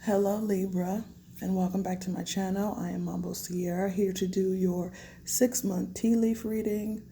Hello, Libra, and welcome back to my channel. I am Mambo Sierra, here to do your 6-month tea leaf reading.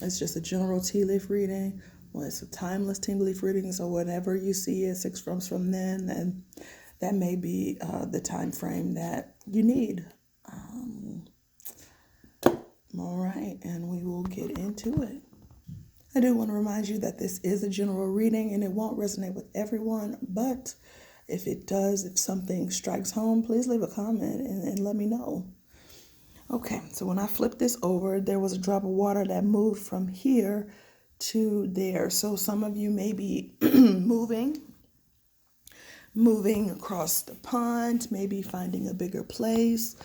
It's just a general tea leaf reading. Well, it's a timeless tea leaf reading, so whenever you see it 6 months from then that may be the time frame that you need. All right, and we will get into it. I do want to remind you that this is a general reading and it won't resonate with everyone, but if it does, if something strikes home, please leave a comment and let me know. Okay, so when I flipped this over, there was a drop of water that moved from here to there. So some of you may be moving across the pond, maybe finding a bigger place.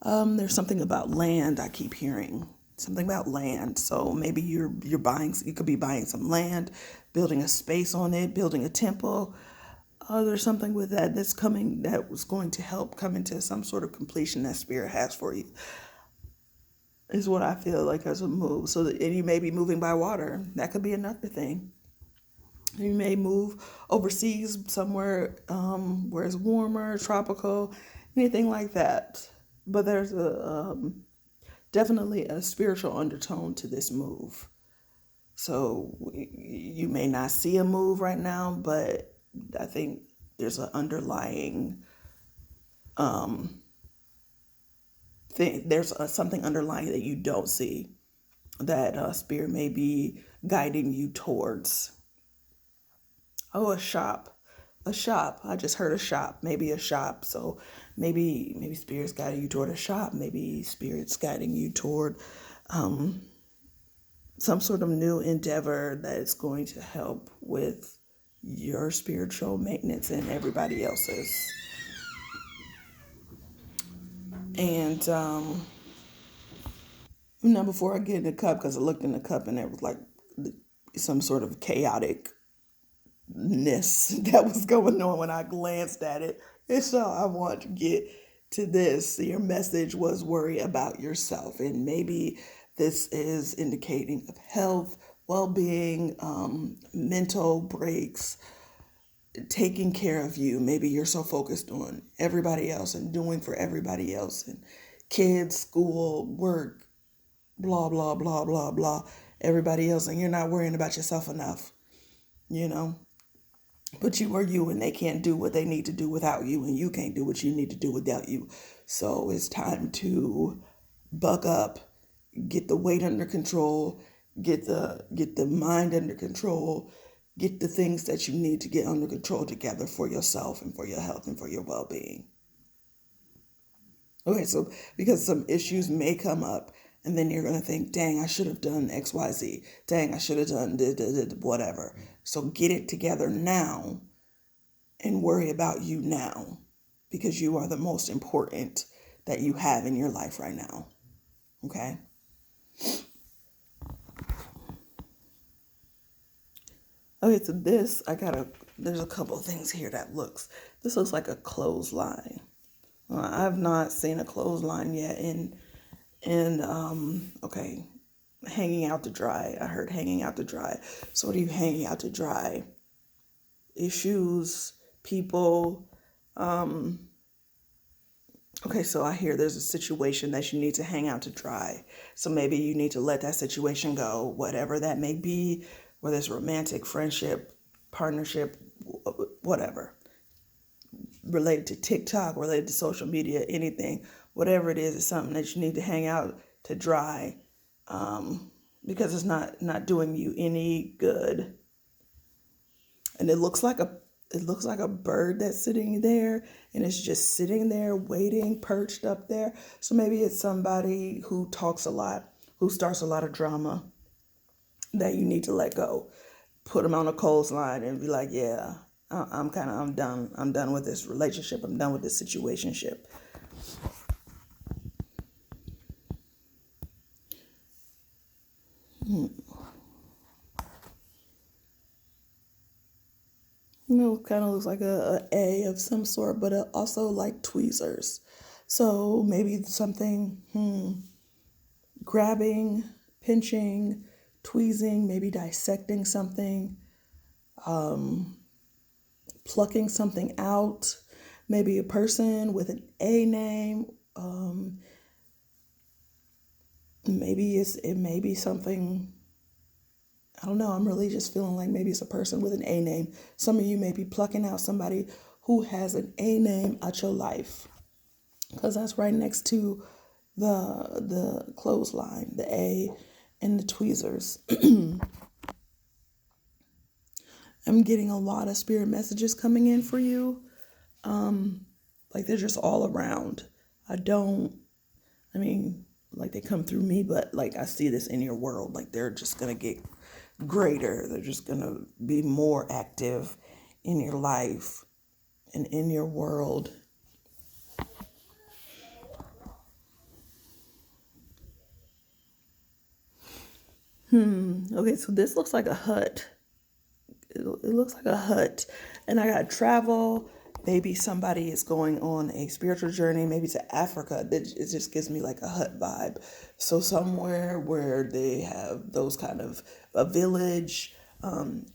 There's something about land I keep hearing. Something about land. So maybe you're buying. You could be buying some land, building a space on it, building a temple. There's something with that's coming that was going to help come into some sort of completion that Spirit has for you. Is what I feel like as a move. So that, and you may be moving by water. That could be another thing. You may move overseas somewhere where it's warmer, tropical, anything like that. But there's definitely a spiritual undertone to this move. So you may not see a move right now, but I think there's an underlying thing. There's something underlying that you don't see that Spirit may be guiding you towards. Oh, a shop. A shop. I just heard a shop. Maybe a shop. So maybe Spirit's guiding you toward a shop. Maybe Spirit's guiding you toward some sort of new endeavor that is going to help with your spiritual maintenance and everybody else's. And now before I get in the cup, because I looked in the cup and it was like some sort of chaotic that was going on when I glanced at it. And so I want to get to this. Your message was worry about yourself, and maybe this is indicating of health, well-being, mental breaks, taking care of you. Maybe you're so focused on everybody else and doing for everybody else, and kids, school, work, blah, blah, blah, blah, blah, everybody else, and you're not worrying about yourself enough, you know? But you are you, and they can't do what they need to do without you, and you can't do what you need to do without you. So it's time to buck up, get the weight under control, get the mind under control, get the things that you need to get under control together for yourself and for your health and for your well-being. Okay, so because some issues may come up, and then you're going to think, dang, I should have done XYZ. Dang, I should have done whatever. So get it together now and worry about you now, because you are the most important that you have in your life right now. Okay? Okay, so there's a couple of things here this looks like a clothesline. I've not seen a clothesline yet okay, hanging out to dry. I heard hanging out to dry. So what are you hanging out to dry? Issues, people. Okay, so I hear there's a situation that you need to hang out to dry. So maybe you need to let that situation go, whatever that may be, whether it's romantic, friendship, partnership, whatever. Related to TikTok, related to social media, anything, whatever it is, it's something that you need to hang out to dry, because it's not doing you any good. And it looks like a bird that's sitting there, and it's just sitting there waiting, perched up there. So maybe it's somebody who talks a lot, who starts a lot of drama that you need to let go. Put them on a clothesline and be like, yeah, I'm done. I'm done with this relationship. I'm done with this situationship. Kind of looks like a of some sort, but also like tweezers. So maybe something, grabbing, pinching, tweezing, maybe dissecting something, plucking something out, maybe a person with an A name. It may be something, I don't know. I'm really just feeling like maybe it's a person with an A name. Some of you may be plucking out somebody who has an A name out your life, because that's right next to the clothesline, the A and the tweezers. I'm getting a lot of spirit messages coming in for you. Like they're just all around. I mean, like they come through me, but like I see this in your world. Like they're just going to get greater. They're just going to be more active in your life and in your world. Okay, so this looks like a hut. It looks like a hut. And I got travel. Maybe somebody is going on a spiritual journey, maybe to Africa. It just gives me like a hut vibe. So somewhere where they have those kind of a village,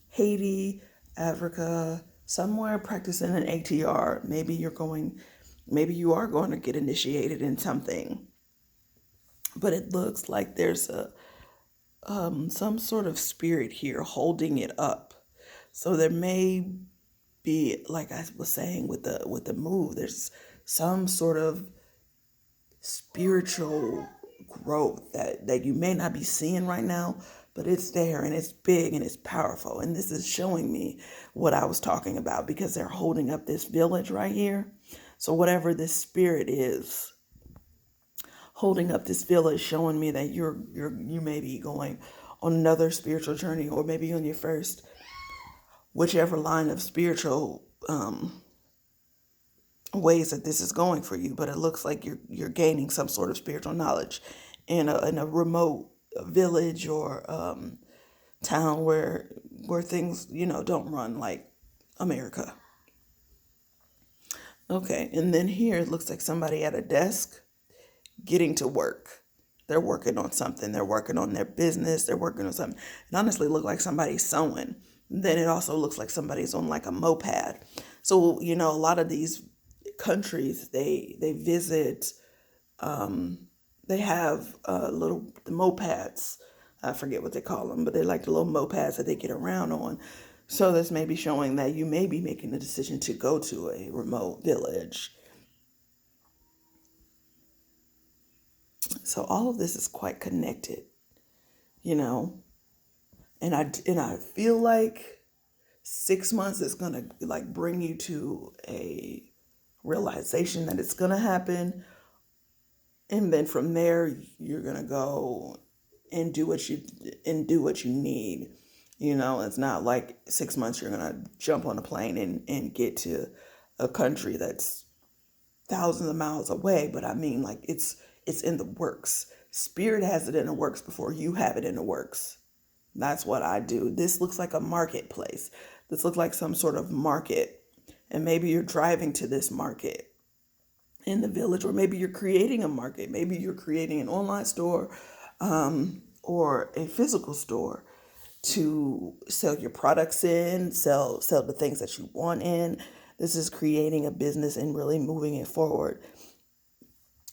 Haiti, Africa, somewhere practicing an ATR. Maybe you are going to get initiated in something. But it looks like there's some sort of spirit here holding it up. So there may be, like I was saying with the move, there's some sort of spiritual growth that you may not be seeing right now, but it's there and it's big and it's powerful. And this is showing me what I was talking about, because they're holding up this village right here. So whatever this spirit is holding up this village, showing me that you may be going on another spiritual journey, or maybe on your first, whichever line of spiritual ways that this is going for you. But it looks like you're gaining some sort of spiritual knowledge in a remote village or town where things don't run like America. Okay, and then here it looks like somebody at a desk getting to work. They're working on something. They're working on their business. They're working on something. It honestly looks like somebody's sewing. Then it also looks like somebody's on like a moped. So, a lot of these countries, they visit, they have little mopeds. I forget what they call them, but they're like the little mopeds that they get around on. So this may be showing that you may be making the decision to go to a remote village. So all of this is quite connected, you know, and I feel like 6 months is gonna like bring you to a realization that it's gonna happen, and then from there you're gonna go and do what you need. It's not like 6 months you're gonna jump on a plane and get to a country that's thousands of miles away, but I mean like it's in the works. Spirit has it in the works before you have it in the works. That's what I do. This looks like a marketplace. This looks like some sort of market. And maybe you're driving to this market in the village, or maybe you're creating a market. Maybe you're creating an online store or a physical store to sell your products in, sell the things that you want in. This is creating a business and really moving it forward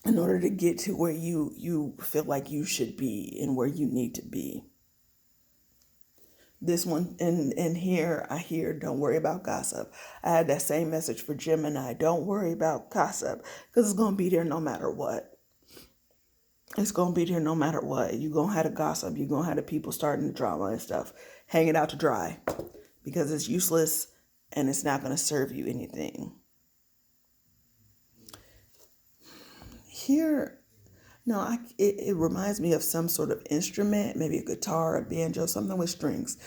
in order to get to where you feel like you should be and where you need to be. This one, and here I hear, don't worry about gossip. I had that same message for Gemini. Don't worry about gossip, because it's going to be there no matter what. It's going to be there no matter what. You're going to have the gossip. You're going to have the people starting the drama and stuff. Hang it out to dry, because it's useless and it's not going to serve you anything. Here, no, it reminds me of some sort of instrument, maybe a guitar, a banjo, something with strings.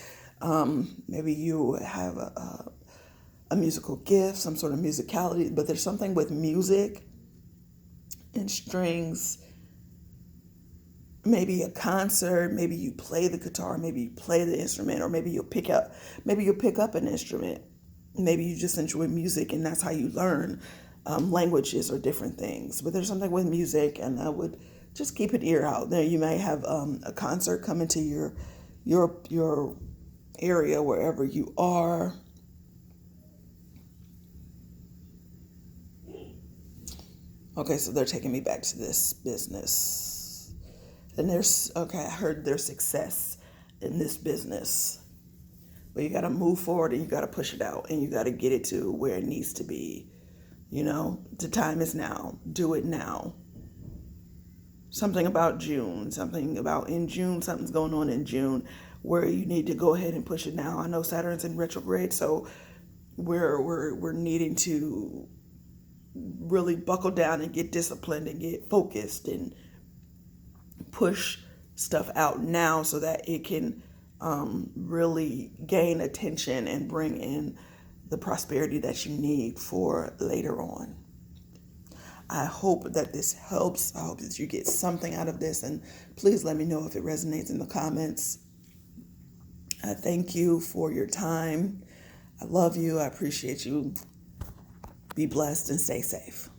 Maybe you have a musical gift, some sort of musicality, but there's something with music and strings. Maybe a concert, maybe you play the guitar, maybe you play the instrument, or maybe you'll pick up an instrument. Maybe you just enjoy music and that's how you learn languages or different things. But there's something with music, and I would just keep an ear out there. You may have a concert come into your area wherever you are. Okay, so they're taking me back to this business. And I heard there's success in this business. But you got to move forward and you got to push it out and you got to get it to where it needs to be. The time is now. Do it now. Something about June, something about in June, something's going on in June where you need to go ahead and push it now. I know Saturn's in retrograde, so we're needing to really buckle down and get disciplined and get focused and push stuff out now so that it can really gain attention and bring in the prosperity that you need for later on. I hope that this helps. I hope that you get something out of this, and please let me know if it resonates in the comments. I thank you for your time. I love you. I appreciate you. Be blessed and stay safe.